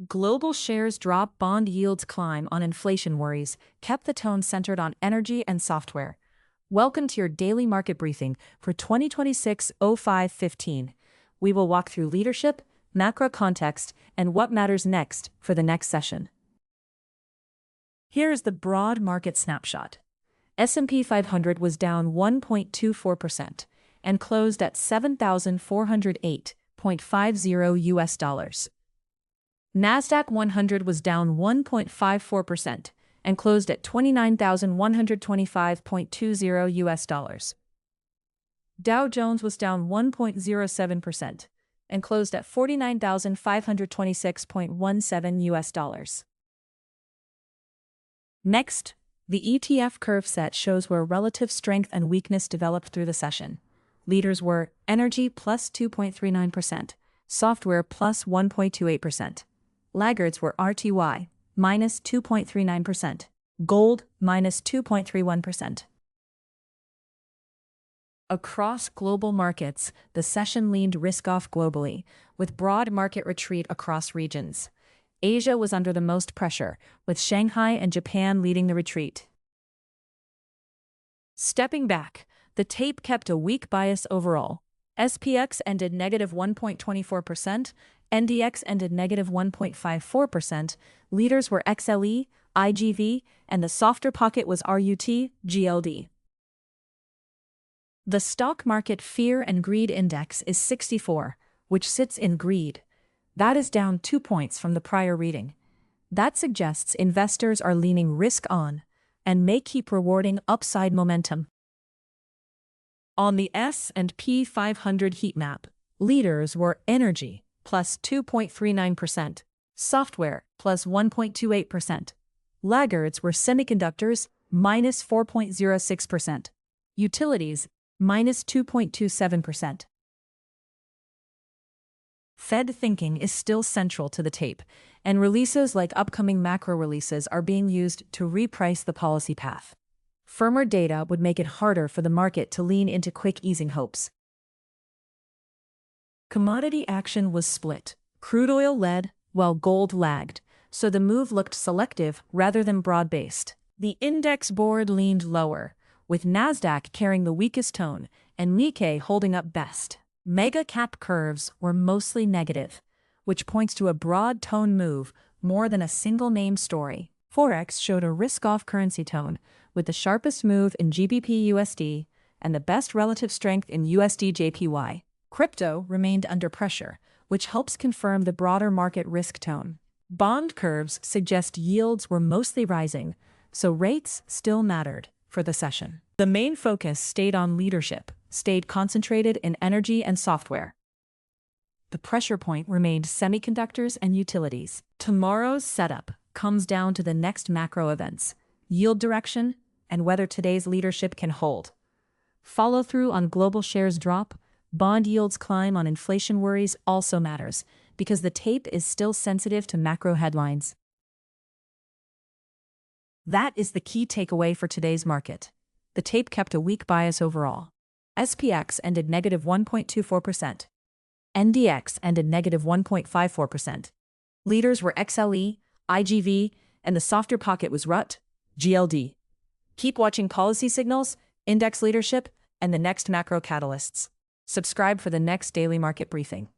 Global shares drop, bond yields climb on inflation worries, kept the tone centered on energy and software. Welcome to your daily market briefing for 2026-05-15. We will walk through leadership, macro context, and what matters next for the next session. Here is the broad market snapshot. S&P 500 was down 1.24% and closed at $7,408.50 US. Nasdaq 100 was down 1.54% and closed at $29,125.20 US. Dow Jones was down 1.07% and closed at $49,526.17 US. Next, the ETF curve set shows where relative strength and weakness developed through the session. Leaders were energy plus 2.39%, software plus 1.28%. Laggards were RTY, minus 2.39%, gold, minus 2.31%. Across global markets, the session leaned risk-off globally, with broad market retreat across regions. Asia was under the most pressure, with Shanghai and Japan leading the retreat. Stepping back, the tape kept a weak bias overall. SPX ended negative 1.24%, NDX ended negative 1.54%, leaders were XLE, IGV, and the softer pocket was RUT, GLD. The stock market fear and greed index is 64, which sits in greed. That is down 2 points from the prior reading. That suggests investors are leaning risk on and may keep rewarding upside momentum. On the S&P 500 heat map, leaders were energy, plus 2.39%, software, plus 1.28%. Laggards were semiconductors, minus 4.06%, utilities, minus 2.27%. Fed thinking is still central to the tape, and releases like upcoming macro releases are being used to reprice the policy path. Firmer data would make it harder for the market to lean into quick easing hopes. Commodity action was split. Crude oil led, while gold lagged, so the move looked selective rather than broad-based. The index board leaned lower, with Nasdaq carrying the weakest tone and Nikkei holding up best. Mega cap curves were mostly negative, which points to a broad tone move more than a single name story. Forex showed a risk-off currency tone, with the sharpest move in GBP USD and the best relative strength in USD JPY. Crypto remained under pressure, which helps confirm the broader market risk tone. Bond curves suggest yields were mostly rising, so rates still mattered for the session. The main focus stayed on leadership, stayed concentrated in energy and software. The pressure point remained semiconductors and utilities. Tomorrow's setup comes down to the next macro events, yield direction, and whether today's leadership can hold. Follow through on global shares drop, bond yields climb on inflation worries also matters, because the tape is still sensitive to macro headlines. That is the key takeaway for today's market. The tape kept a weak bias overall. SPX ended negative 1.24%. NDX ended negative 1.54%. Leaders were XLE, IGV, and the softer pocket was RUT, GLD. Keep watching policy signals, index leadership, and the next macro catalysts. Subscribe for the next daily market briefing.